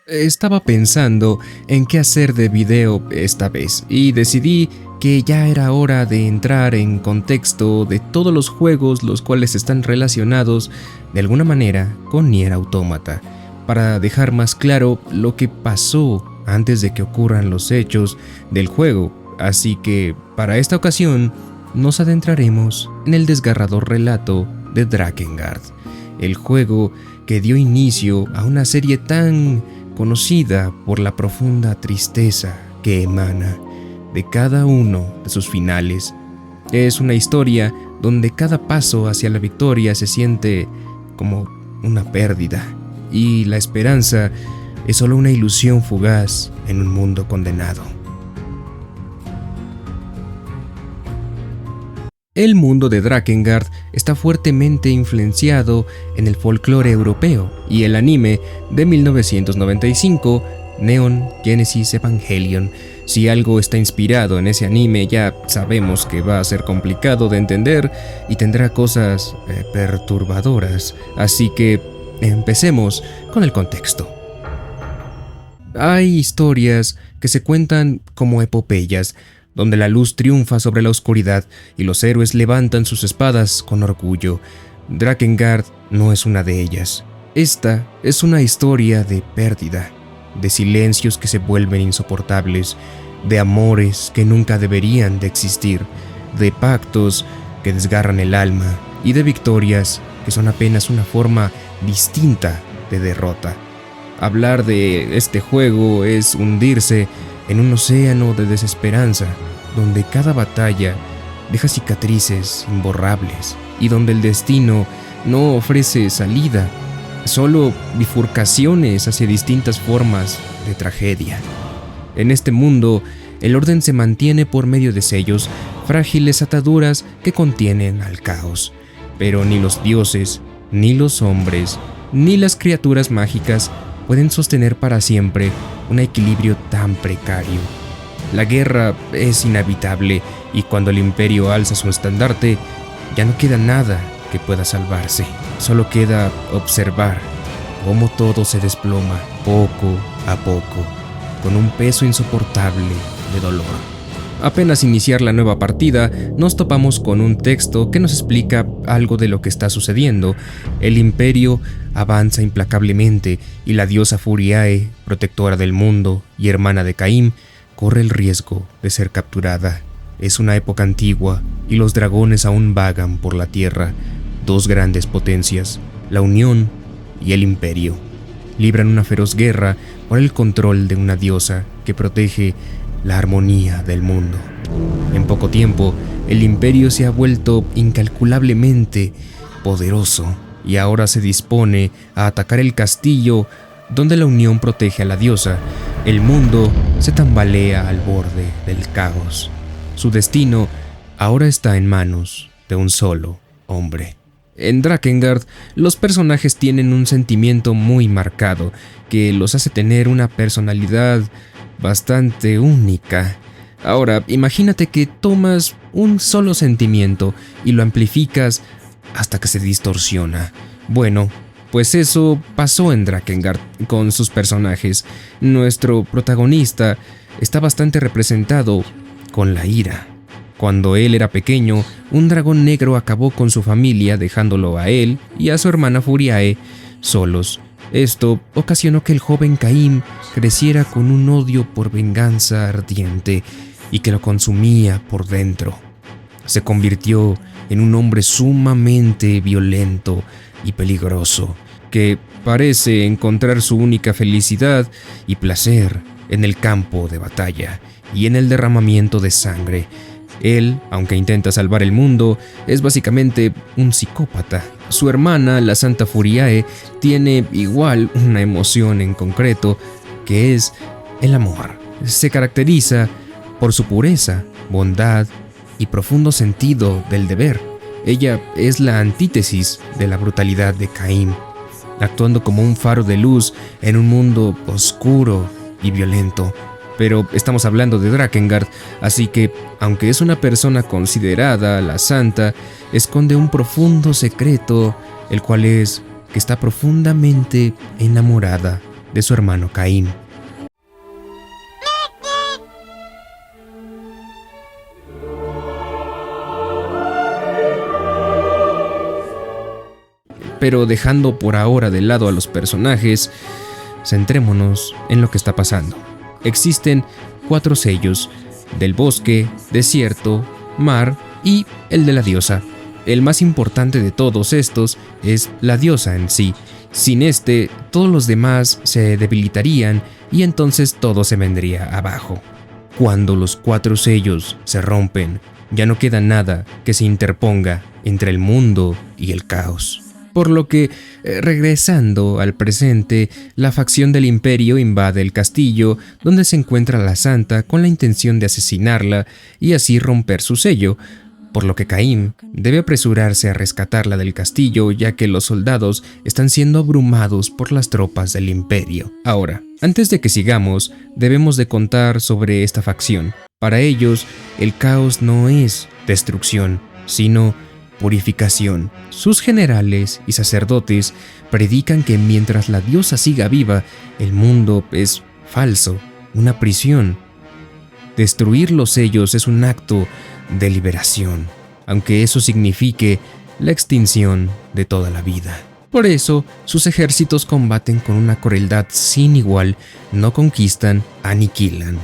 Estaba pensando en qué hacer de video esta vez y decidí que ya era hora de entrar en contexto de todos los juegos los cuales están relacionados de alguna manera con Nier Automata, para dejar más claro lo que pasó antes de que ocurran los hechos del juego. Así que para esta ocasión nos adentraremos en el desgarrador relato de Drakengard, el juego que dio inicio a una serie tan conocida por la profunda tristeza que emana de cada uno de sus finales. Es una historia donde cada paso hacia la victoria se siente como una pérdida, y la esperanza es solo una ilusión fugaz en un mundo condenado. El mundo de Drakengard está fuertemente influenciado en el folclore europeo y el anime de 1995, Neon Genesis Evangelion. Si algo está inspirado en ese anime, ya sabemos que va a ser complicado de entender y tendrá cosas perturbadoras, así que empecemos con el contexto. Hay historias que se cuentan como epopeyas, donde la luz triunfa sobre la oscuridad y los héroes levantan sus espadas con orgullo. Drakengard no es una de ellas. Esta es una historia de pérdida, de silencios que se vuelven insoportables, de amores que nunca deberían de existir, de pactos que desgarran el alma y de victorias que son apenas una forma distinta de derrota. Hablar de este juego es hundirse en un océano de desesperanza, donde cada batalla deja cicatrices imborrables y donde el destino no ofrece salida, solo bifurcaciones hacia distintas formas de tragedia. En este mundo, el orden se mantiene por medio de sellos, frágiles ataduras que contienen al caos, pero ni los dioses, ni los hombres, ni las criaturas mágicas pueden sostener para siempre un equilibrio tan precario. La guerra es inevitable y cuando el imperio alza su estandarte, ya no queda nada que pueda salvarse. Solo queda observar cómo todo se desploma poco a poco, con un peso insoportable de dolor. Apenas iniciar la nueva partida, nos topamos con un texto que nos explica algo de lo que está sucediendo. El imperio avanza implacablemente y la diosa Furiae, protectora del mundo y hermana de Caim, corre el riesgo de ser capturada. Es una época antigua y los dragones aún vagan por la tierra. Dos grandes potencias, la Unión y el Imperio, libran una feroz guerra por el control de una diosa que protege la armonía del mundo. En poco tiempo, el Imperio se ha vuelto incalculablemente poderoso y ahora se dispone a atacar el castillo donde la Unión protege a la diosa. El mundo se tambalea al borde del caos. Su destino ahora está en manos de un solo hombre. En Drakengard, los personajes tienen un sentimiento muy marcado que los hace tener una personalidad bastante única. Ahora, imagínate que tomas un solo sentimiento y lo amplificas hasta que se distorsiona. Bueno, pues eso pasó en Drakengard con sus personajes. Nuestro protagonista está bastante representado con la ira. Cuando él era pequeño, un dragón negro acabó con su familia, dejándolo a él y a su hermana Furiae solos. Esto ocasionó que el joven Caim creciera con un odio por venganza ardiente y que lo consumía por dentro. Se convirtió en un hombre sumamente violento y peligroso, que parece encontrar su única felicidad y placer en el campo de batalla y en el derramamiento de sangre. Él, aunque intenta salvar el mundo, es básicamente un psicópata. Su hermana, la Santa Furiae, tiene igual una emoción en concreto, que es el amor. Se caracteriza por su pureza, bondad y profundo sentido del deber. Ella es la antítesis de la brutalidad de Caim, actuando como un faro de luz en un mundo oscuro y violento. Pero estamos hablando de Drakengard, así que, aunque es una persona considerada la santa, esconde un profundo secreto, el cual es que está profundamente enamorada de su hermano Caín. Pero dejando por ahora de lado a los personajes, centrémonos en lo que está pasando. Existen 4 sellos: del bosque, desierto, mar y el de la diosa. El más importante de todos estos es la diosa en sí. Sin este, todos los demás se debilitarían y entonces todo se vendría abajo. Cuando los 4 sellos se rompen, ya no queda nada que se interponga entre el mundo y el caos. Por lo que, regresando al presente, la facción del Imperio invade el castillo donde se encuentra la santa con la intención de asesinarla y así romper su sello, por lo que Caín debe apresurarse a rescatarla del castillo ya que los soldados están siendo abrumados por las tropas del Imperio. Ahora, antes de que sigamos, debemos de contar sobre esta facción. Para ellos, el caos no es destrucción, sino purificación. Sus generales y sacerdotes predican que mientras la diosa siga viva, el mundo es falso, una prisión. Destruir los sellos es un acto de liberación, aunque eso signifique la extinción de toda la vida. Por eso, sus ejércitos combaten con una crueldad sin igual, no conquistan, aniquilan.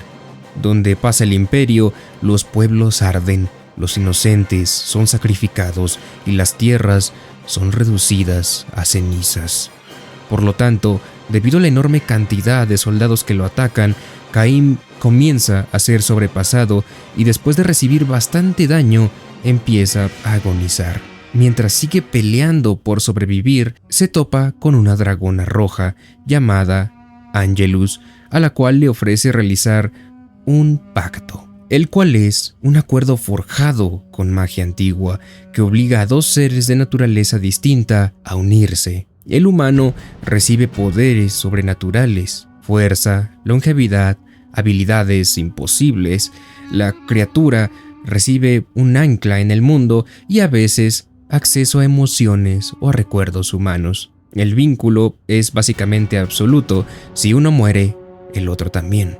Donde pasa el imperio, los pueblos arden, los inocentes son sacrificados y las tierras son reducidas a cenizas. Por lo tanto, debido a la enorme cantidad de soldados que lo atacan, Caín comienza a ser sobrepasado y después de recibir bastante daño, empieza a agonizar. Mientras sigue peleando por sobrevivir, se topa con una dragona roja llamada Angelus, a la cual le ofrece realizar un pacto, el cual es un acuerdo forjado con magia antigua que obliga a 2 seres de naturaleza distinta a unirse. El humano recibe poderes sobrenaturales, fuerza, longevidad, habilidades imposibles. La criatura recibe un ancla en el mundo y a veces acceso a emociones o a recuerdos humanos. El vínculo es básicamente absoluto. Si uno muere, el otro también.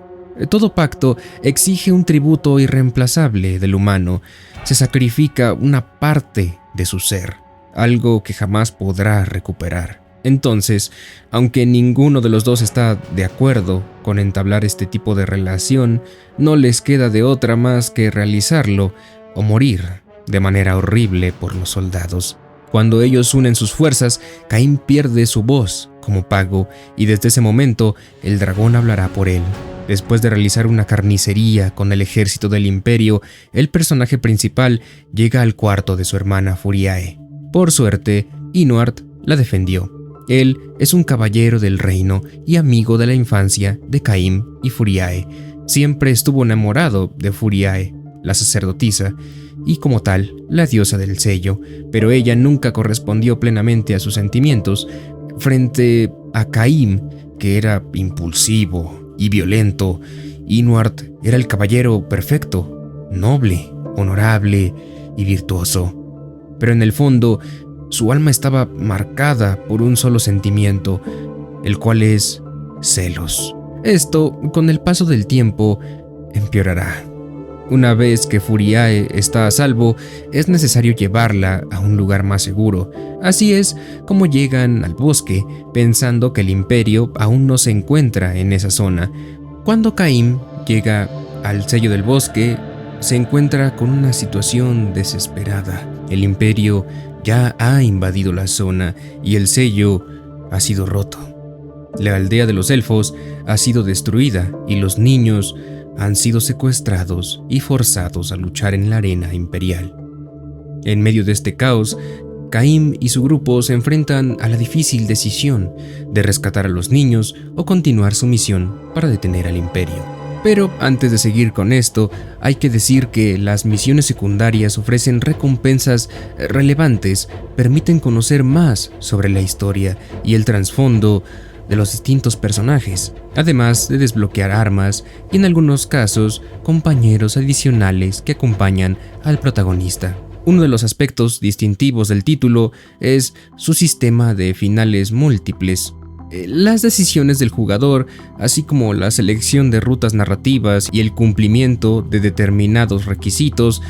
Todo pacto exige un tributo irreemplazable del humano. Se sacrifica una parte de su ser, algo que jamás podrá recuperar. Entonces, aunque ninguno de los dos está de acuerdo con entablar este tipo de relación, no les queda de otra más que realizarlo o morir de manera horrible por los soldados. Cuando ellos unen sus fuerzas, Caín pierde su voz como pago y desde ese momento el dragón hablará por él. Después de realizar una carnicería con el ejército del Imperio, el personaje principal llega al cuarto de su hermana Furiae. Por suerte, Inuart la defendió. Él es un caballero del reino y amigo de la infancia de Caín y Furiae. Siempre estuvo enamorado de Furiae, la sacerdotisa, y como tal, la diosa del sello, pero ella nunca correspondió plenamente a sus sentimientos. Frente a Caín, que era impulsivo y violento, Inuart era el caballero perfecto, noble, honorable y virtuoso. Pero en el fondo, su alma estaba marcada por un solo sentimiento, el cual es celos. Esto, con el paso del tiempo, empeorará. Una vez que Furiae está a salvo, es necesario llevarla a un lugar más seguro. Así es como llegan al bosque, pensando que el Imperio aún no se encuentra en esa zona. Cuando Caín llega al sello del bosque, se encuentra con una situación desesperada. El Imperio ya ha invadido la zona y el sello ha sido roto. La aldea de los elfos ha sido destruida y los niños han sido secuestrados y forzados a luchar en la arena imperial. En medio de este caos, Caín y su grupo se enfrentan a la difícil decisión de rescatar a los niños o continuar su misión para detener al Imperio. Pero antes de seguir con esto, hay que decir que las misiones secundarias ofrecen recompensas relevantes, permiten conocer más sobre la historia y el trasfondo de los distintos personajes, además de desbloquear armas y en algunos casos compañeros adicionales que acompañan al protagonista. Uno de los aspectos distintivos del título es su sistema de finales múltiples. Las decisiones del jugador, así como la selección de rutas narrativas y el cumplimiento de determinados requisitos,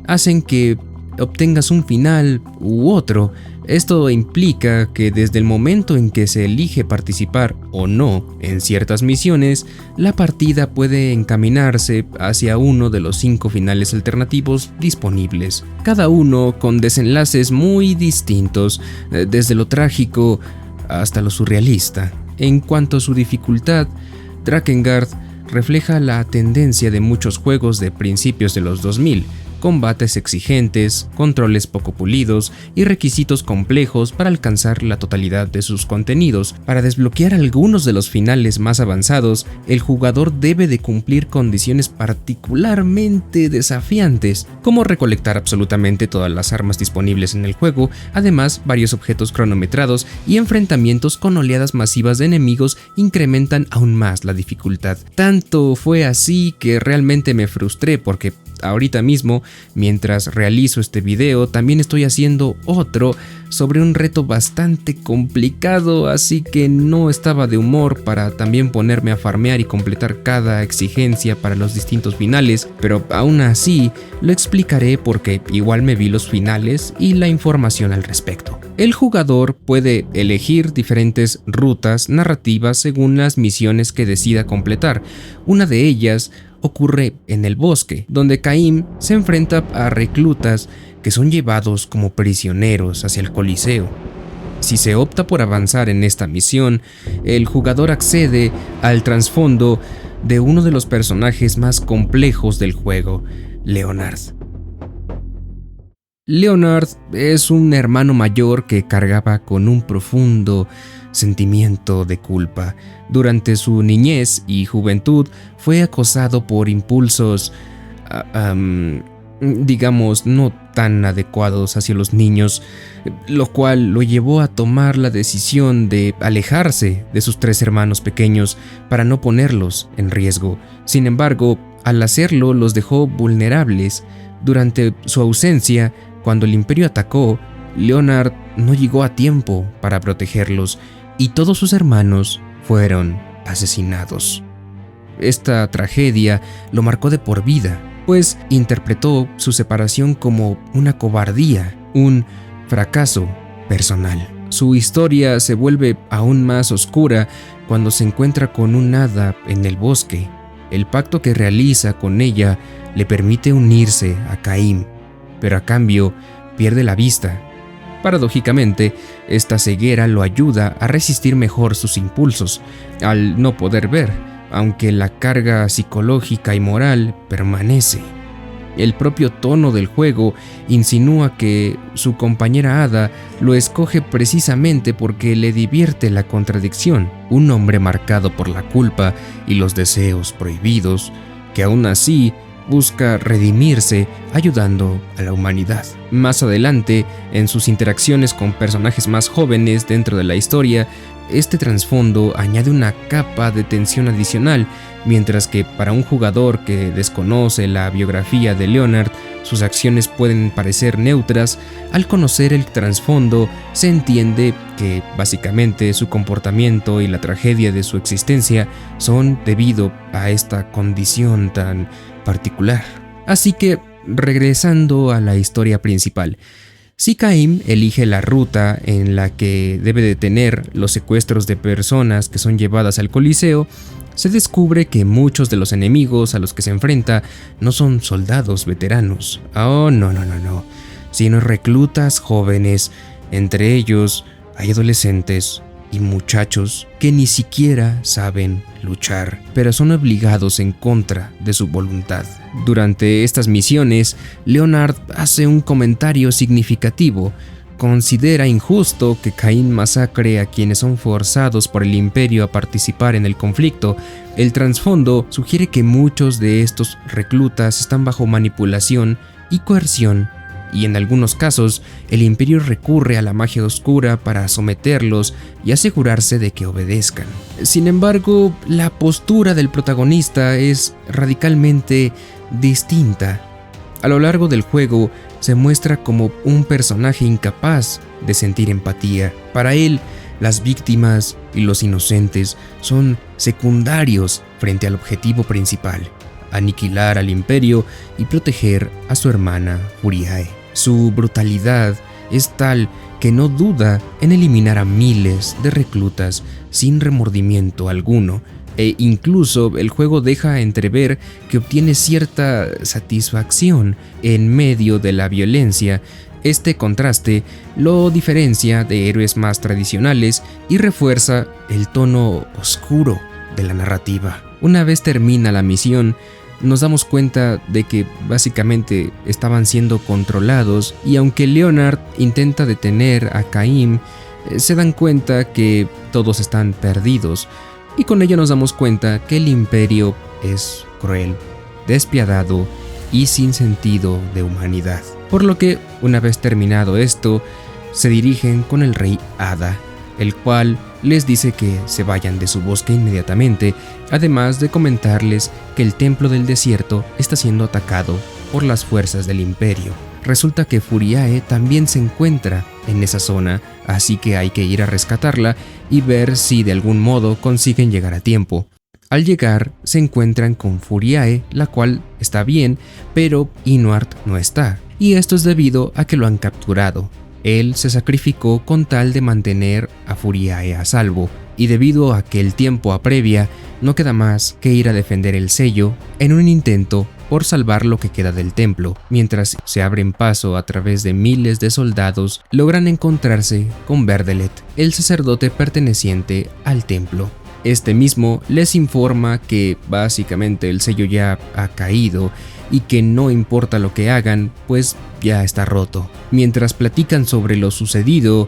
hacen que obtengas un final u otro. Esto implica que desde el momento en que se elige participar o no en ciertas misiones, la partida puede encaminarse hacia uno de los 5 finales alternativos disponibles, cada uno con desenlaces muy distintos, desde lo trágico hasta lo surrealista. En cuanto a su dificultad, Drakengard refleja la tendencia de muchos juegos de principios de los 2000, combates exigentes, controles poco pulidos y requisitos complejos para alcanzar la totalidad de sus contenidos. Para desbloquear algunos de los finales más avanzados, el jugador debe de cumplir condiciones particularmente desafiantes, como recolectar absolutamente todas las armas disponibles en el juego, además varios objetos cronometrados y enfrentamientos con oleadas masivas de enemigos incrementan aún más la dificultad. Tanto fue así que realmente me frustré porque ahorita mismo, mientras realizo este video, también estoy haciendo otro sobre un reto bastante complicado, así que no estaba de humor para también ponerme a farmear y completar cada exigencia para los distintos finales, pero aún así lo explicaré porque igual me vi los finales y la información al respecto. El jugador puede elegir diferentes rutas narrativas según las misiones que decida completar. Una de ellas ocurre en el bosque, donde Caim se enfrenta a reclutas que son llevados como prisioneros hacia el Coliseo. Si se opta por avanzar en esta misión, el jugador accede al trasfondo de uno de los personajes más complejos del juego, Leonard. Leonard es un hermano mayor que cargaba con un profundo sentimiento de culpa. Durante su niñez y juventud fue acosado por impulsos, digamos, no tan adecuados hacia los niños, lo cual lo llevó a tomar la decisión de alejarse de sus 3 hermanos pequeños para no ponerlos en riesgo. Sin embargo, al hacerlo los dejó vulnerables. Durante su ausencia, cuando el Imperio atacó, Leonard no llegó a tiempo para protegerlos y todos sus hermanos fueron asesinados. Esta tragedia lo marcó de por vida, pues interpretó su separación como una cobardía, un fracaso personal. Su historia se vuelve aún más oscura cuando se encuentra con un hada en el bosque. El pacto que realiza con ella le permite unirse a Caim, pero a cambio pierde la vista. Paradójicamente, esta ceguera lo ayuda a resistir mejor sus impulsos, al no poder ver, aunque la carga psicológica y moral permanece. El propio tono del juego insinúa que su compañera hada lo escoge precisamente porque le divierte la contradicción, un hombre marcado por la culpa y los deseos prohibidos, que aún así busca redimirse ayudando a la humanidad. Más adelante, en sus interacciones con personajes más jóvenes dentro de la historia, este trasfondo añade una capa de tensión adicional, mientras que para un jugador que desconoce la biografía de Leonard, sus acciones pueden parecer neutras. Al conocer el trasfondo, se entiende que básicamente su comportamiento y la tragedia de su existencia son debido a esta condición tan particular. Así que, regresando a la historia principal, si Caim elige la ruta en la que debe detener los secuestros de personas que son llevadas al Coliseo, se descubre que muchos de los enemigos a los que se enfrenta no son soldados veteranos, sino reclutas jóvenes. Entre ellos hay adolescentes y muchachos que ni siquiera saben luchar, pero son obligados en contra de su voluntad. Durante estas misiones, Leonard hace un comentario significativo. Considera injusto que Caim masacre a quienes son forzados por el Imperio a participar en el conflicto. El trasfondo sugiere que muchos de estos reclutas están bajo manipulación y coerción, y en algunos casos el Imperio recurre a la magia oscura para someterlos y asegurarse de que obedezcan. Sin embargo, la postura del protagonista es radicalmente distinta. A lo largo del juego se muestra como un personaje incapaz de sentir empatía. Para él, Las víctimas y los inocentes son secundarios frente al objetivo principal: aniquilar al imperio y proteger a su hermana Furiae. Su brutalidad es tal que no duda en eliminar a miles de reclutas sin remordimiento alguno, e incluso el juego deja entrever que obtiene cierta satisfacción en medio de la violencia. Este contraste lo diferencia de héroes más tradicionales y refuerza el tono oscuro de la narrativa. Una vez termina la misión, nos damos cuenta de que básicamente estaban siendo controlados, y aunque Leonard intenta detener a Caim, se dan cuenta que todos están perdidos, y con ello nos damos cuenta que el imperio es cruel, despiadado y sin sentido de humanidad. Por lo que, una vez terminado esto, se dirigen con el rey Hada, el cual les dice que se vayan de su bosque inmediatamente, además de comentarles que el templo del desierto está siendo atacado por las fuerzas del imperio. Resulta que Furiae también se encuentra en esa zona, así que hay que ir a rescatarla y ver si de algún modo consiguen llegar a tiempo. Al llegar, se encuentran con Furiae, la cual está bien, pero Inuart no está, y esto es debido a que lo han capturado. Él se sacrificó con tal de mantener a Furiae a salvo, y debido a que el tiempo apremia, no queda más que ir a defender el sello en un intento por salvar lo que queda del templo. Mientras se abren paso a través de miles de soldados, logran encontrarse con Verdelet, el sacerdote perteneciente al templo. Este mismo les informa que básicamente el sello ya ha caído y que no importa lo que hagan, pues ya está roto. Mientras platican sobre lo sucedido,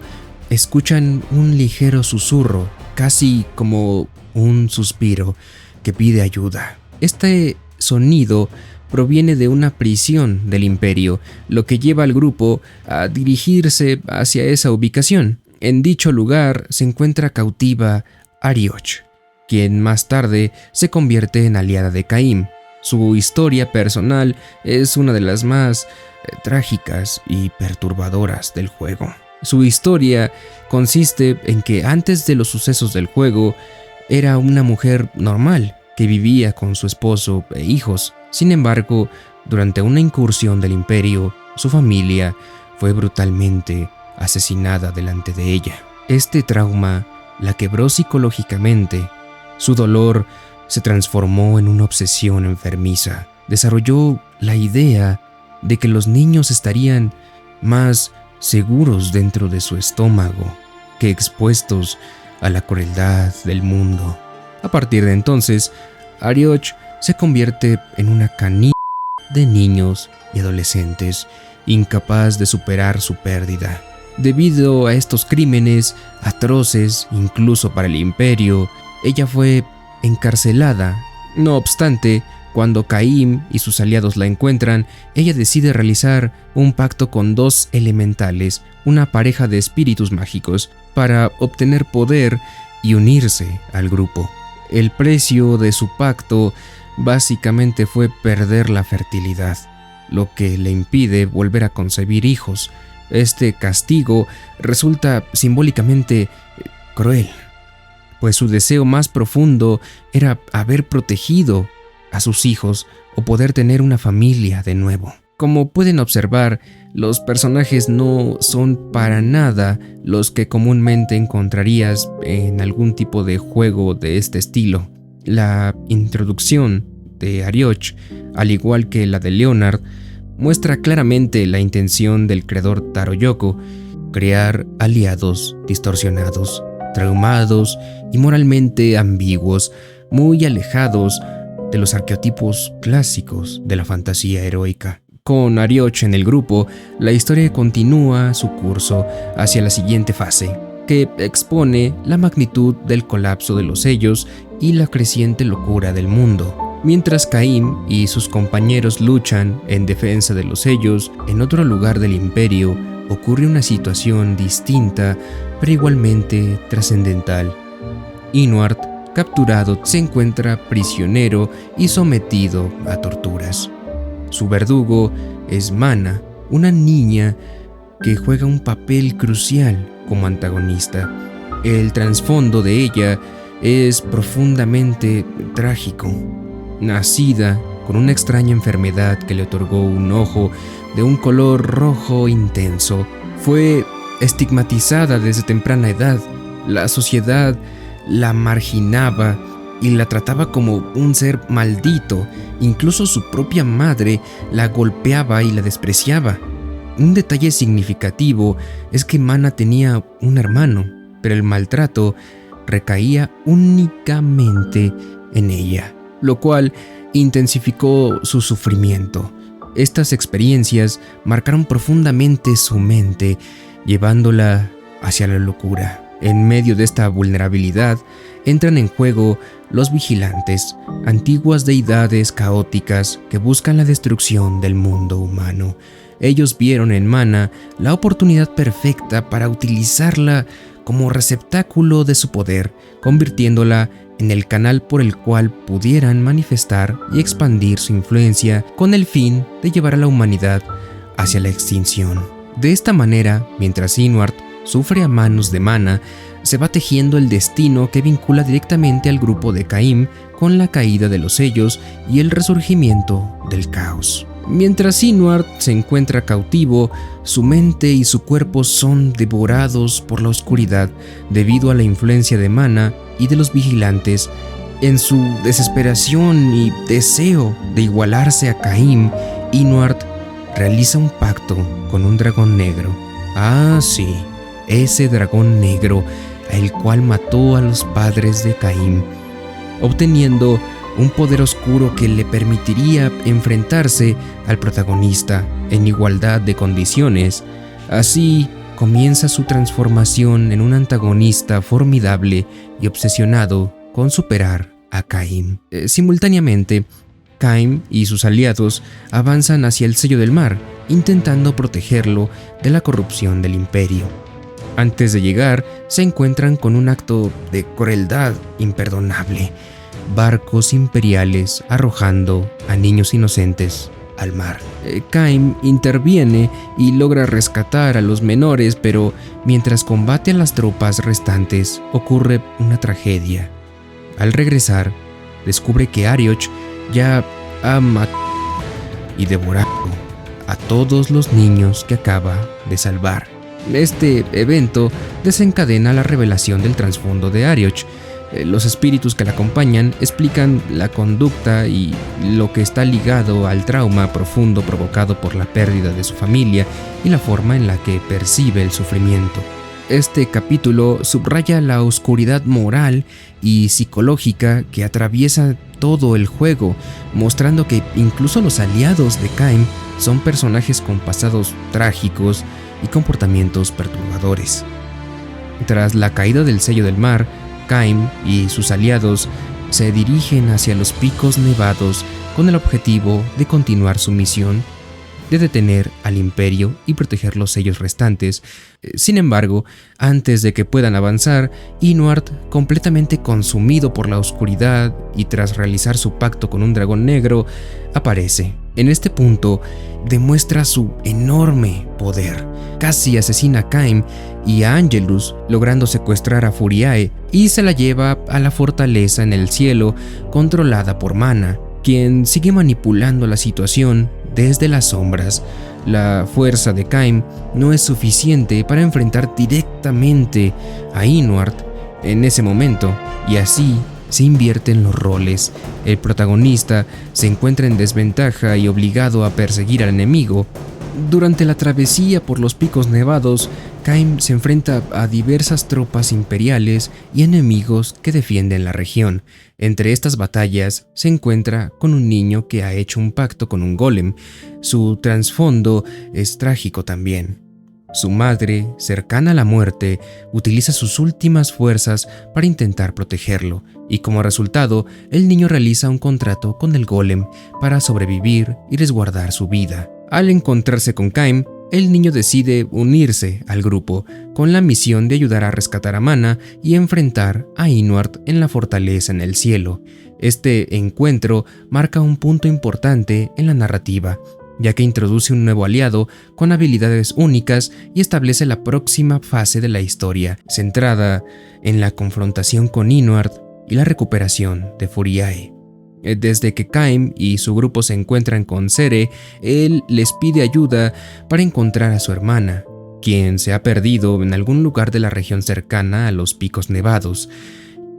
escuchan un ligero susurro, casi como un suspiro, que pide ayuda. Este sonido proviene de una prisión del imperio, lo que lleva al grupo a dirigirse hacia esa ubicación. En dicho lugar se encuentra cautiva Arioch, quien más tarde se convierte en aliada de Caim. Su historia personal es una de las más trágicas y perturbadoras del juego. Su historia consiste en que antes de los sucesos del juego era una mujer normal que vivía con su esposo e hijos. Sin embargo, durante una incursión del imperio, su familia fue brutalmente asesinada delante de ella. Este trauma la quebró psicológicamente. Su dolor se transformó en una obsesión enfermiza. Desarrolló la idea de que los niños estarían más seguros dentro de su estómago que expuestos a la crueldad del mundo. A partir de entonces, Arioch se convierte en una canilla de niños y adolescentes, incapaz de superar su pérdida. Debido a estos crímenes atroces, incluso para el imperio, ella fue encarcelada. No obstante, cuando Caim y sus aliados la encuentran, ella decide realizar un pacto con dos elementales, una pareja de espíritus mágicos, para obtener poder y unirse al grupo. El precio de su pacto básicamente fue perder la fertilidad, lo que le impide volver a concebir hijos. Este castigo resulta simbólicamente cruel, pues su deseo más profundo era haber protegido a sus hijos o poder tener una familia de nuevo. Como pueden observar, los personajes no son para nada los que comúnmente encontrarías en algún tipo de juego de este estilo. La introducción de Arioch, al igual que la de Leonard, muestra claramente la intención del creador Taro Yoko: crear aliados distorsionados, traumados y moralmente ambiguos, muy alejados de los arquetipos clásicos de la fantasía heroica. Con Arioch en el grupo, la historia continúa su curso hacia la siguiente fase, que expone la magnitud del colapso de los sellos y la creciente locura del mundo. Mientras Caim y sus compañeros luchan en defensa de los sellos, en otro lugar del imperio ocurre una situación distinta, pero igualmente trascendental. Inuart, capturado, se encuentra prisionero y sometido a torturas. Su verdugo es Mana, una niña que juega un papel crucial como antagonista. El trasfondo de ella es profundamente trágico. Nacida con una extraña enfermedad que le otorgó un ojo de un color rojo intenso, fue estigmatizada desde temprana edad. La sociedad la marginaba y la trataba como un ser maldito. Incluso su propia madre la golpeaba y la despreciaba. Un detalle significativo es que Mana tenía un hermano, pero el maltrato recaía únicamente en ella, lo cual intensificó su sufrimiento. Estas experiencias marcaron profundamente su mente, llevándola hacia la locura. En medio de esta vulnerabilidad, entran en juego los vigilantes, antiguas deidades caóticas que buscan la destrucción del mundo humano. Ellos vieron en Mana la oportunidad perfecta para utilizarla como receptáculo de su poder, convirtiéndola en el canal por el cual pudieran manifestar y expandir su influencia con el fin de llevar a la humanidad hacia la extinción. De esta manera, mientras Inward sufre a manos de Mana, se va tejiendo el destino que vincula directamente al grupo de Caim con la caída de los sellos y el resurgimiento del caos. Mientras Inward se encuentra cautivo, su mente y su cuerpo son devorados por la oscuridad debido a la influencia de Mana y de los vigilantes. En su desesperación y deseo de igualarse a Caim, Inward realiza un pacto con un dragón negro. Ah, sí, ese dragón negro, el cual mató a los padres de Caim, obteniendo un poder oscuro que le permitiría enfrentarse al protagonista en igualdad de condiciones. Así comienza su transformación en un antagonista formidable y obsesionado con superar a Caim. Simultáneamente, Caim y sus aliados avanzan hacia el Sello del Mar, intentando protegerlo de la corrupción del Imperio. Antes de llegar, se encuentran con un acto de crueldad imperdonable: barcos imperiales arrojando a niños inocentes al mar. Caim interviene y logra rescatar a los menores, pero mientras combate a las tropas restantes, ocurre una tragedia. Al regresar, descubre que Arioch ya ha matado y devorado a todos los niños que acaba de salvar. Este evento desencadena la revelación del trasfondo de Arioch. Los espíritus que la acompañan explican la conducta y lo que está ligado al trauma profundo provocado por la pérdida de su familia y la forma en la que percibe el sufrimiento. Este capítulo subraya la oscuridad moral y psicológica que atraviesa todo el juego, mostrando que incluso los aliados de Caim son personajes con pasados trágicos y comportamientos perturbadores. Tras la caída del Sello del Mar, Caim y sus aliados se dirigen hacia los picos nevados con el objetivo de continuar su misión de detener al Imperio y proteger los sellos restantes. Sin embargo, antes de que puedan avanzar, Inward, completamente consumido por la oscuridad y tras realizar su pacto con un dragón negro, aparece. En este punto, demuestra su enorme poder. Casi asesina a Caim y a Angelus, logrando secuestrar a Furiae, y se la lleva a la fortaleza en el cielo controlada por Mana, quien sigue manipulando la situación desde las sombras. La fuerza de Caim no es suficiente para enfrentar directamente a Inward en ese momento, y así se invierten los roles. El protagonista se encuentra en desventaja y obligado a perseguir al enemigo. Durante la travesía por los picos nevados, Caim se enfrenta a diversas tropas imperiales y enemigos que defienden la región. Entre estas batallas se encuentra con un niño que ha hecho un pacto con un golem. Su trasfondo es trágico también. Su madre, cercana a la muerte, utiliza sus últimas fuerzas para intentar protegerlo, y como resultado, el niño realiza un contrato con el golem para sobrevivir y resguardar su vida. Al encontrarse con Caim, el niño decide unirse al grupo con la misión de ayudar a rescatar a Mana y enfrentar a Inward en la fortaleza en el cielo. Este encuentro marca un punto importante en la narrativa, ya que introduce un nuevo aliado con habilidades únicas y establece la próxima fase de la historia, centrada en la confrontación con Inuart y la recuperación de Furiae. Desde que Kaim y su grupo se encuentran con Cere, él les pide ayuda para encontrar a su hermana, quien se ha perdido en algún lugar de la región cercana a los Picos Nevados.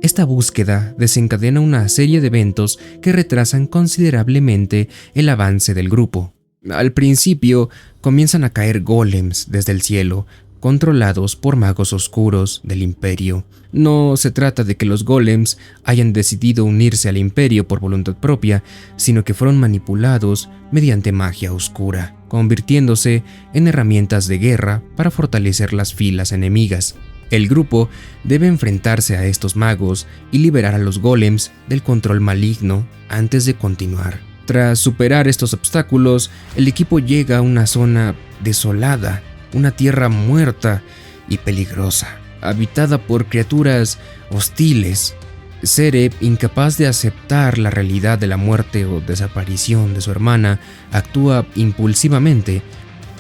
Esta búsqueda desencadena una serie de eventos que retrasan considerablemente el avance del grupo. Al principio, comienzan a caer golems desde el cielo, controlados por magos oscuros del Imperio. No se trata de que los golems hayan decidido unirse al Imperio por voluntad propia, sino que fueron manipulados mediante magia oscura, convirtiéndose en herramientas de guerra para fortalecer las filas enemigas. El grupo debe enfrentarse a estos magos y liberar a los golems del control maligno antes de continuar. Tras superar estos obstáculos, el equipo llega a una zona desolada, una tierra muerta y peligrosa, habitada por criaturas hostiles. Cere, incapaz de aceptar la realidad de la muerte o desaparición de su hermana, actúa impulsivamente.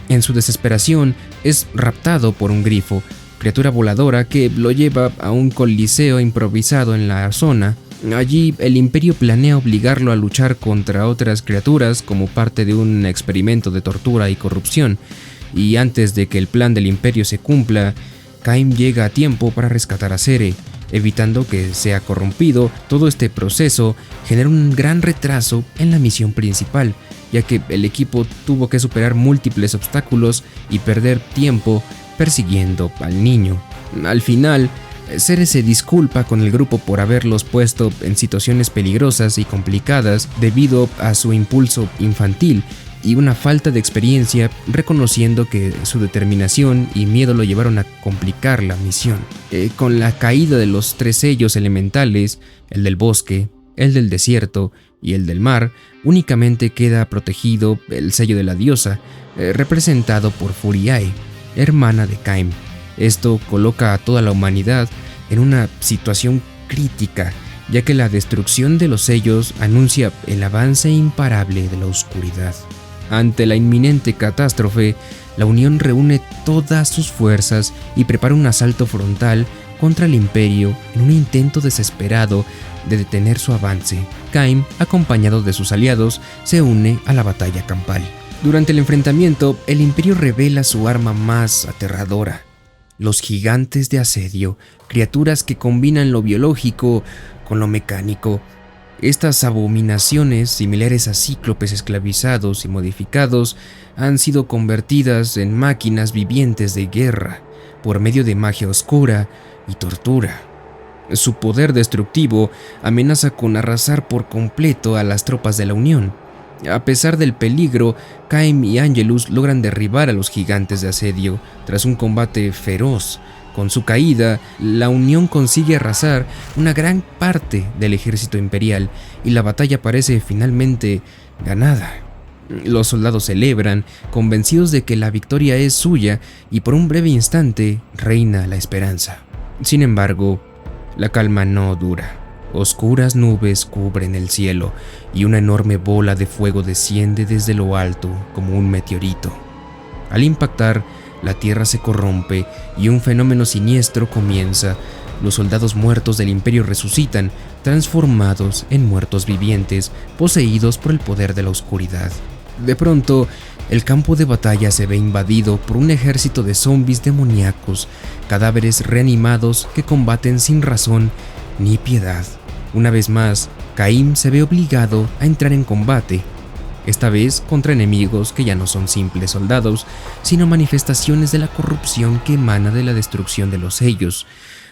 En su desesperación, es raptado por un grifo, criatura voladora que lo lleva a un coliseo improvisado en la zona. Allí, el Imperio planea obligarlo a luchar contra otras criaturas como parte de un experimento de tortura y corrupción. Y antes de que el plan del Imperio se cumpla, Kaim llega a tiempo para rescatar a Cere, evitando que sea corrompido. Todo este proceso genera un gran retraso en la misión principal, ya que el equipo tuvo que superar múltiples obstáculos y perder tiempo persiguiendo al niño. Al final, Cere se disculpa con el grupo por haberlos puesto en situaciones peligrosas y complicadas debido a su impulso infantil y una falta de experiencia, reconociendo que su determinación y miedo lo llevaron a complicar la misión. Con la caída de los 3 sellos elementales, el del bosque, el del desierto y el del mar, únicamente queda protegido el sello de la diosa, representado por Furiae, hermana de Kaim. Esto coloca a toda la humanidad en una situación crítica, ya que la destrucción de los sellos anuncia el avance imparable de la oscuridad. Ante la inminente catástrofe, la Unión reúne todas sus fuerzas y prepara un asalto frontal contra el Imperio en un intento desesperado de detener su avance. Kaim, acompañado de sus aliados, se une a la batalla campal. Durante el enfrentamiento, el Imperio revela su arma más aterradora: los gigantes de asedio, criaturas que combinan lo biológico con lo mecánico. Estas abominaciones, similares a cíclopes esclavizados y modificados, han sido convertidas en máquinas vivientes de guerra por medio de magia oscura y tortura. Su poder destructivo amenaza con arrasar por completo a las tropas de la Unión. A pesar del peligro, Kaim y Angelus logran derribar a los gigantes de asedio tras un combate feroz. Con su caída, la Unión consigue arrasar una gran parte del ejército imperial y la batalla parece finalmente ganada. Los soldados celebran, convencidos de que la victoria es suya, y por un breve instante reina la esperanza. Sin embargo, la calma no dura. Oscuras nubes cubren el cielo y una enorme bola de fuego desciende desde lo alto como un meteorito. Al impactar, la tierra se corrompe y un fenómeno siniestro comienza. Los soldados muertos del Imperio resucitan, transformados en muertos vivientes, poseídos por el poder de la oscuridad. De pronto, el campo de batalla se ve invadido por un ejército de zombies demoníacos, cadáveres reanimados que combaten sin razón ni piedad. Una vez más, Kaim se ve obligado a entrar en combate, esta vez contra enemigos que ya no son simples soldados, sino manifestaciones de la corrupción que emana de la destrucción de los sellos.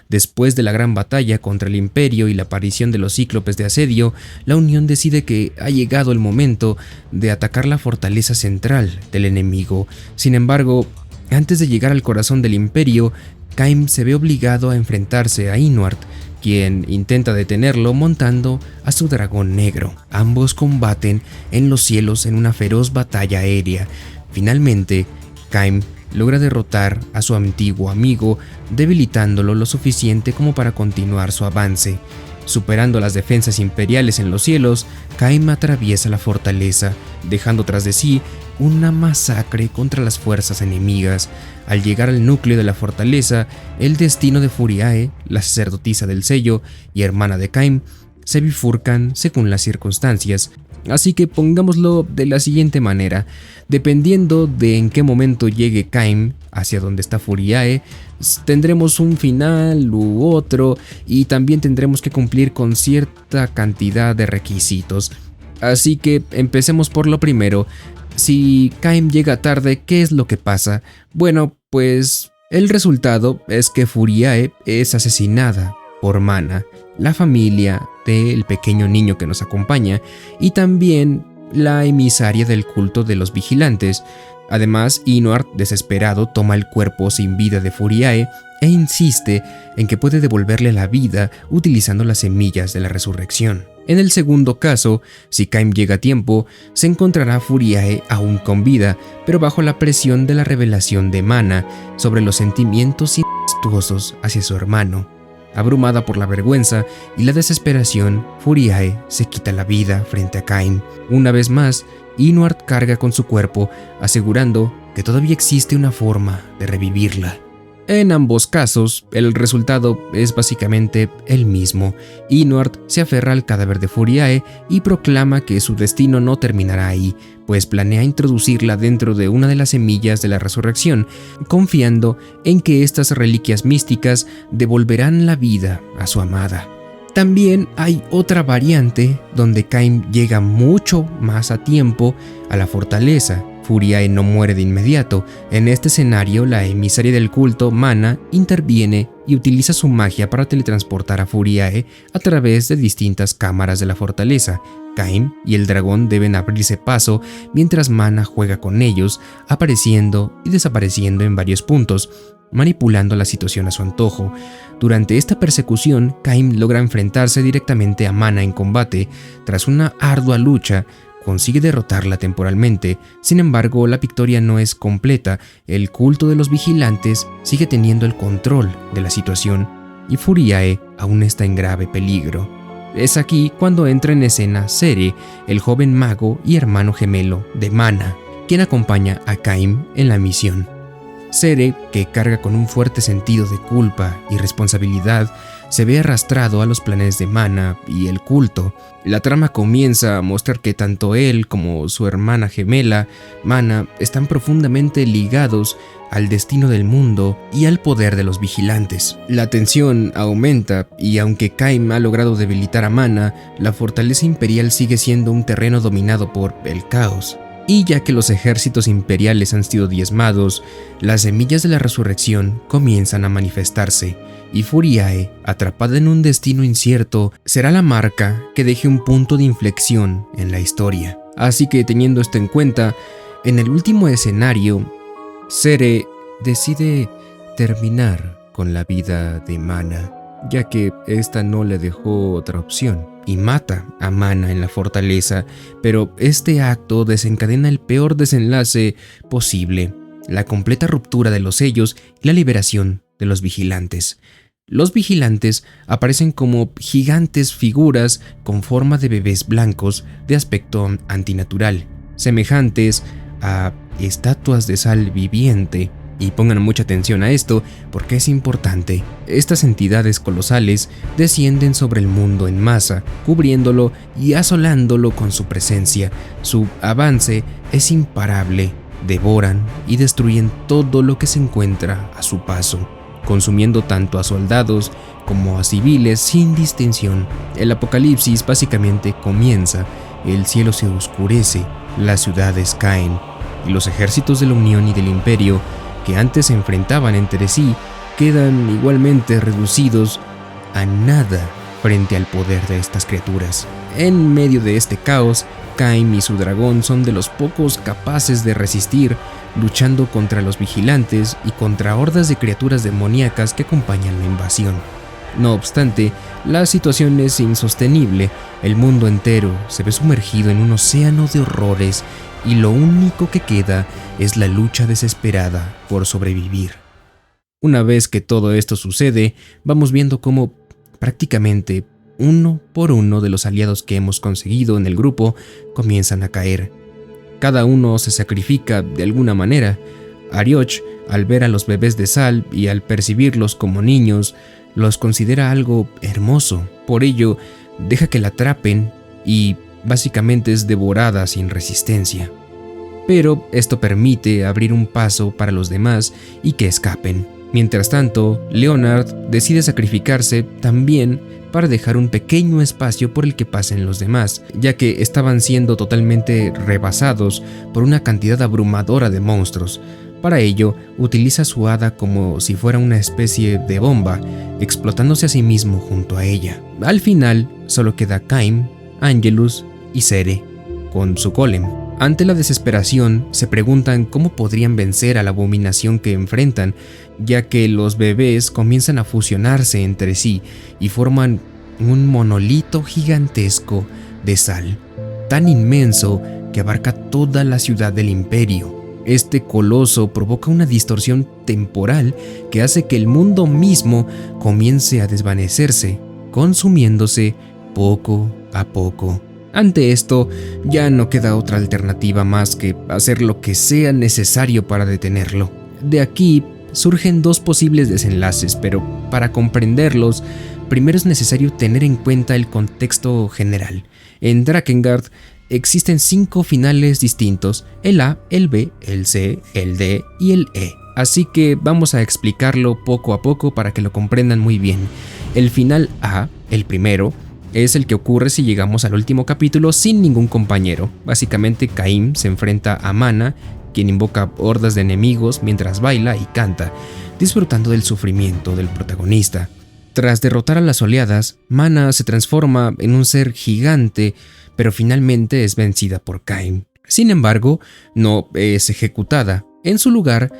Después de la gran batalla contra el Imperio y la aparición de los cíclopes de asedio, la Unión decide que ha llegado el momento de atacar la fortaleza central del enemigo. Sin embargo, antes de llegar al corazón del Imperio, Kaim se ve obligado a enfrentarse a Inuart, quien intenta detenerlo montando a su dragón negro. Ambos combaten en los cielos en una feroz batalla aérea. Finalmente, Kaim logra derrotar a su antiguo amigo, debilitándolo lo suficiente como para continuar su avance. Superando las defensas imperiales en los cielos, Caim atraviesa la fortaleza, dejando tras de sí una masacre contra las fuerzas enemigas. Al llegar al núcleo de la fortaleza, el destino de Furiae, la sacerdotisa del sello y hermana de Caim, se bifurcan según las circunstancias. Así que pongámoslo de la siguiente manera: dependiendo de en qué momento llegue Caim hacia donde está Furiae, tendremos un final u otro, y también tendremos que cumplir con cierta cantidad de requisitos. Así que empecemos por lo primero. Si Caim llega tarde, ¿qué es lo que pasa? Bueno, pues el resultado es que Furiae es asesinada por Mana, la familia del pequeño niño que nos acompaña, y también la emisaria del culto de los vigilantes. Además, Inuart, desesperado, toma el cuerpo sin vida de Furiae e insiste en que puede devolverle la vida utilizando las semillas de la resurrección. En el segundo caso, si Caim llega a tiempo, se encontrará Furiae aún con vida, pero bajo la presión de la revelación de Mana sobre los sentimientos incestuosos hacia su hermano. Abrumada por la vergüenza y la desesperación, Furiae se quita la vida frente a Caim. Una vez más, Inuart carga con su cuerpo, asegurando que todavía existe una forma de revivirla. En ambos casos, el resultado es básicamente el mismo. Inuart se aferra al cadáver de Furiae y proclama que su destino no terminará ahí, pues planea introducirla dentro de una de las semillas de la resurrección, confiando en que estas reliquias místicas devolverán la vida a su amada. También hay otra variante donde Caim llega mucho más a tiempo a la fortaleza. Furiae no muere de inmediato. En este escenario, la emisaria del culto, Mana, interviene y utiliza su magia para teletransportar a Furiae a través de distintas cámaras de la fortaleza. Caim y el dragón deben abrirse paso mientras Mana juega con ellos, apareciendo y desapareciendo en varios puntos, manipulando la situación a su antojo. Durante esta persecución, Caim logra enfrentarse directamente a Mana en combate. Tras una ardua lucha, consigue derrotarla temporalmente. Sin embargo, la victoria no es completa. El culto de los vigilantes sigue teniendo el control de la situación y Furiae aún está en grave peligro. Es aquí cuando entra en escena Sere, el joven mago y hermano gemelo de Mana, quien acompaña a Caim en la misión. Sere, que carga con un fuerte sentido de culpa y responsabilidad, se ve arrastrado a los planes de Mana y el culto. La trama comienza a mostrar que tanto él como su hermana gemela, Mana, están profundamente ligados al destino del mundo y al poder de los vigilantes. La tensión aumenta y aunque Caim ha logrado debilitar a Mana, la fortaleza imperial sigue siendo un terreno dominado por el caos. Y ya que los ejércitos imperiales han sido diezmados, las semillas de la resurrección comienzan a manifestarse, y Furiae, atrapada en un destino incierto, será la marca que deje un punto de inflexión en la historia. Así que, teniendo esto en cuenta, en el último escenario, Sere decide terminar con la vida de Mana, ya que esta no le dejó otra opción, y mata a Mana en la fortaleza, pero este acto desencadena el peor desenlace posible: la completa ruptura de los sellos y la liberación de los vigilantes. Los vigilantes aparecen como gigantes figuras con forma de bebés blancos de aspecto antinatural, semejantes a estatuas de sal viviente. Y pongan mucha atención a esto porque es importante. Estas entidades colosales descienden sobre el mundo en masa, cubriéndolo y asolándolo con su presencia. Su avance es imparable. Devoran y destruyen todo lo que se encuentra a su paso, consumiendo tanto a soldados como a civiles sin distinción. El apocalipsis básicamente comienza. El cielo se oscurece, las ciudades caen y los ejércitos de la Unión y del Imperio, que antes se enfrentaban entre sí, quedan igualmente reducidos a nada frente al poder de estas criaturas. En medio de este caos, Caim y su dragón son de los pocos capaces de resistir, luchando contra los vigilantes y contra hordas de criaturas demoníacas que acompañan la invasión. No obstante, la situación es insostenible. El mundo entero se ve sumergido en un océano de horrores y lo único que queda es la lucha desesperada por sobrevivir. Una vez que todo esto sucede, vamos viendo cómo prácticamente uno por uno de los aliados que hemos conseguido en el grupo comienzan a caer. Cada uno se sacrifica de alguna manera. Arioch, al ver a los bebés de Sal y al percibirlos como niños, los considera algo hermoso. Por ello, deja que la atrapen y básicamente es devorada sin resistencia. Pero esto permite abrir un paso para los demás y que escapen. Mientras tanto, Leonard decide sacrificarse también para dejar un pequeño espacio por el que pasen los demás, ya que estaban siendo totalmente rebasados por una cantidad abrumadora de monstruos. Para ello, utiliza su hada como si fuera una especie de bomba, explotándose a sí mismo junto a ella. Al final, solo queda Caim, Angelus y Cere, con su golem. Ante la desesperación, se preguntan cómo podrían vencer a la abominación que enfrentan, ya que los bebés comienzan a fusionarse entre sí y forman un monolito gigantesco de sal, tan inmenso que abarca toda la ciudad del imperio. Este coloso provoca una distorsión temporal que hace que el mundo mismo comience a desvanecerse, consumiéndose poco a poco. Ante esto, ya no queda otra alternativa más que hacer lo que sea necesario para detenerlo. De aquí surgen dos posibles desenlaces, pero para comprenderlos, primero es necesario tener en cuenta el contexto general. En Drakengard existen 5 finales distintos: el A, el B, el C, el D y el E. Así que vamos a explicarlo poco a poco para que lo comprendan muy bien. El final A, el primero, es el que ocurre si llegamos al último capítulo sin ningún compañero. Básicamente, Caim se enfrenta a Mana, quien invoca hordas de enemigos mientras baila y canta, disfrutando del sufrimiento del protagonista. Tras derrotar a las oleadas, Mana se transforma en un ser gigante, pero finalmente es vencida por Caim. Sin embargo, no es ejecutada. En su lugar,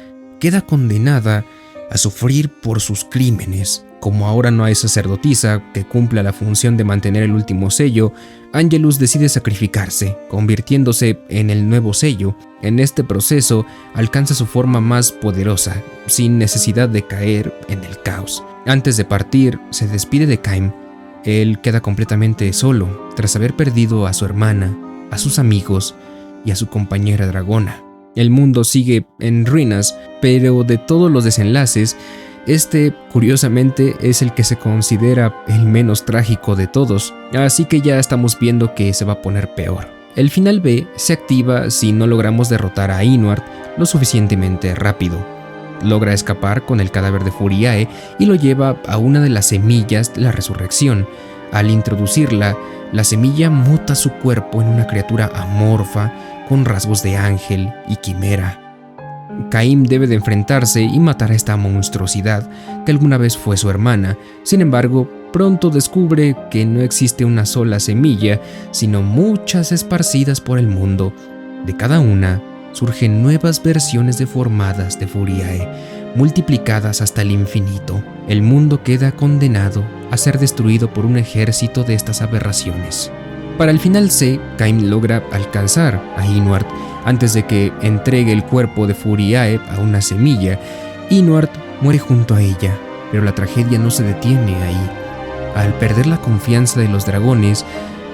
queda condenada a sufrir por sus crímenes. Como ahora no hay sacerdotisa que cumpla la función de mantener el último sello, Angelus decide sacrificarse, convirtiéndose en el nuevo sello. En este proceso, alcanza su forma más poderosa, sin necesidad de caer en el caos. Antes de partir, se despide de Caim. Él queda completamente solo, tras haber perdido a su hermana, a sus amigos y a su compañera dragona. El mundo sigue en ruinas, pero de todos los desenlaces, este, curiosamente, es el que se considera el menos trágico de todos, así que ya estamos viendo que se va a poner peor. El final B se activa si no logramos derrotar a Inuart lo suficientemente rápido. Logra escapar con el cadáver de Furiae y lo lleva a una de las semillas de la resurrección. Al introducirla, la semilla muta su cuerpo en una criatura amorfa con rasgos de ángel y quimera. Caim debe de enfrentarse y matar a esta monstruosidad que alguna vez fue su hermana. Sin embargo, pronto descubre que no existe una sola semilla, sino muchas esparcidas por el mundo. De cada una surgen nuevas versiones deformadas de Furiae, multiplicadas hasta el infinito. El mundo queda condenado a ser destruido por un ejército de estas aberraciones. Para el final C, Caim logra alcanzar a Inuart antes de que entregue el cuerpo de Furiae a una semilla. Inuart muere junto a ella, pero la tragedia no se detiene ahí. Al perder la confianza de los dragones,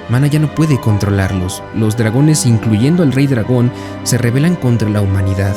Mana ya no puede controlarlos. Los dragones, incluyendo al rey dragón, se rebelan contra la humanidad.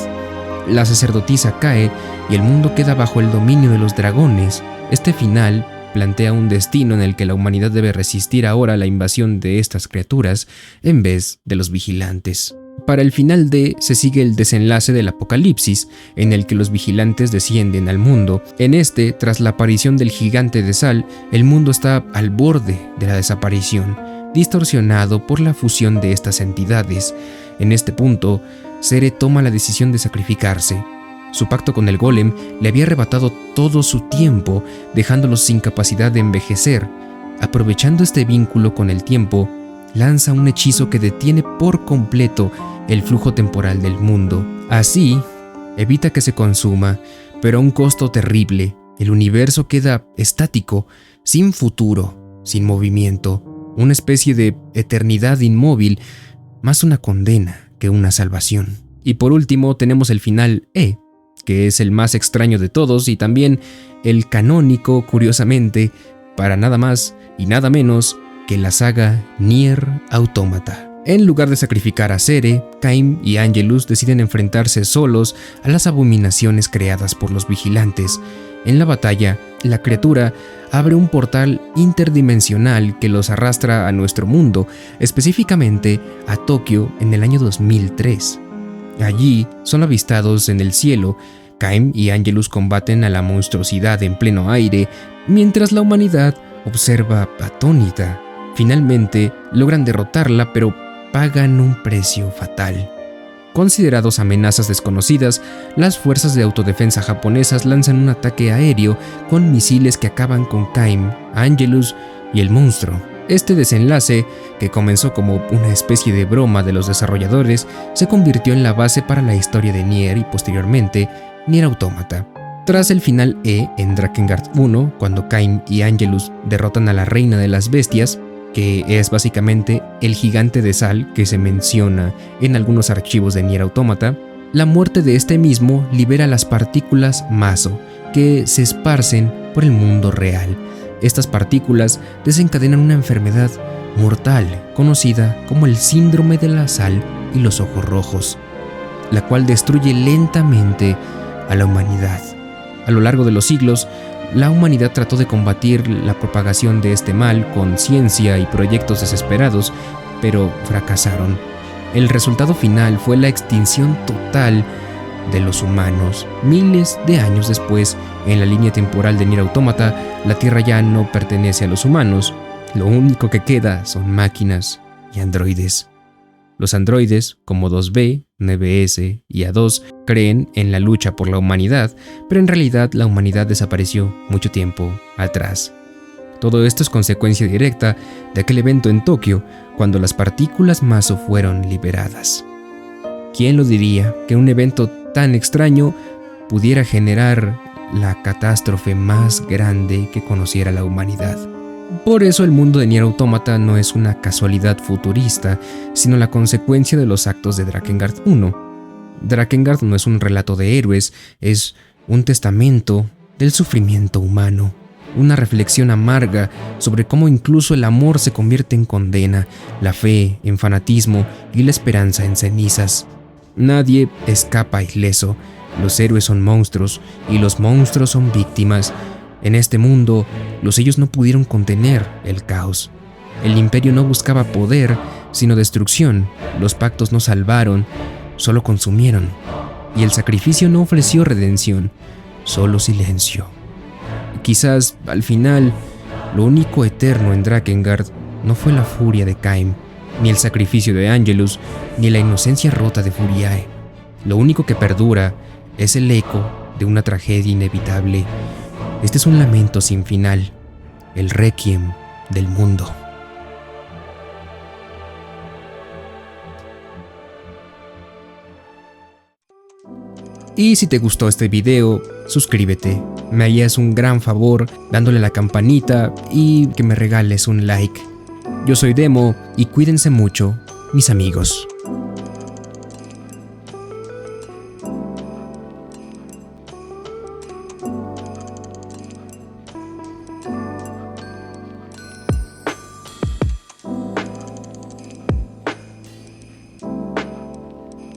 La sacerdotisa cae y el mundo queda bajo el dominio de los dragones. Este final plantea un destino en el que la humanidad debe resistir ahora la invasión de estas criaturas en vez de los vigilantes. Para el final D se sigue el desenlace del apocalipsis, en el que los vigilantes descienden al mundo. En este, tras la aparición del gigante de sal, el mundo está al borde de la desaparición, distorsionado por la fusión de estas entidades. En este punto, Cere toma la decisión de sacrificarse. Su pacto con el golem le había arrebatado todo su tiempo, dejándolos sin capacidad de envejecer. Aprovechando este vínculo con el tiempo, lanza un hechizo que detiene por completo el flujo temporal del mundo. Así, evita que se consuma, pero a un costo terrible. El universo queda estático, sin futuro, sin movimiento, una especie de eternidad inmóvil, más una condena que una salvación. Y por último tenemos el final E, que es el más extraño de todos y también el canónico, curiosamente, para nada más y nada menos que la saga Nier Automata. En lugar de sacrificar a Cere, Caim y Angelus deciden enfrentarse solos a las abominaciones creadas por los vigilantes. En la batalla, la criatura abre un portal interdimensional que los arrastra a nuestro mundo, específicamente a Tokio en el año 2003. Allí son avistados en el cielo. Caim y Angelus combaten a la monstruosidad en pleno aire, mientras la humanidad observa atónita. Finalmente logran derrotarla, pero pagan un precio fatal. Considerados amenazas desconocidas, las fuerzas de autodefensa japonesas lanzan un ataque aéreo con misiles que acaban con Caim, Angelus y el monstruo. Este desenlace, que comenzó como una especie de broma de los desarrolladores, se convirtió en la base para la historia de Nier y posteriormente Nier Automata. Tras el final E en Drakengard 1, cuando Caim y Angelus derrotan a la reina de las bestias, que es básicamente el gigante de sal que se menciona en algunos archivos de Nier Automata, la muerte de este mismo libera las partículas Maso, que se esparcen por el mundo real. Estas partículas desencadenan una enfermedad mortal conocida como el síndrome de la sal y los ojos rojos, la cual destruye lentamente a la humanidad. A lo largo de los siglos, la humanidad trató de combatir la propagación de este mal con ciencia y proyectos desesperados, pero fracasaron. El resultado final fue la extinción total de los humanos. Miles de años después, en la línea temporal de Nier Automata, la Tierra ya no pertenece a los humanos. Lo único que queda son máquinas y androides. Los androides, como 2B, 9S y A2, creen en la lucha por la humanidad, pero en realidad la humanidad desapareció mucho tiempo atrás. Todo esto es consecuencia directa de aquel evento en Tokio, cuando las partículas Maso fueron liberadas. ¿Quién lo diría que un evento tan extraño pudiera generar la catástrofe más grande que conociera la humanidad? Por eso el mundo de Nier Automata no es una casualidad futurista, sino la consecuencia de los actos de Drakengard 1. Drakengard no es un relato de héroes, es un testamento del sufrimiento humano, una reflexión amarga sobre cómo incluso el amor se convierte en condena, la fe en fanatismo y la esperanza en cenizas. Nadie escapa ileso, los héroes son monstruos y los monstruos son víctimas. En este mundo, los sellos no pudieron contener el caos. El imperio no buscaba poder, sino destrucción. Los pactos no salvaron, solo consumieron. Y el sacrificio no ofreció redención, solo silencio. Quizás, al final, lo único eterno en Drakengard no fue la furia de Caim, ni el sacrificio de Angelus, ni la inocencia rota de Furiae. Lo único que perdura es el eco de una tragedia inevitable. Este es un lamento sin final, el requiem del mundo. Y si te gustó este video, suscríbete. Me harías un gran favor dándole a la campanita y que me regales un like. Yo soy Demo y cuídense mucho, mis amigos.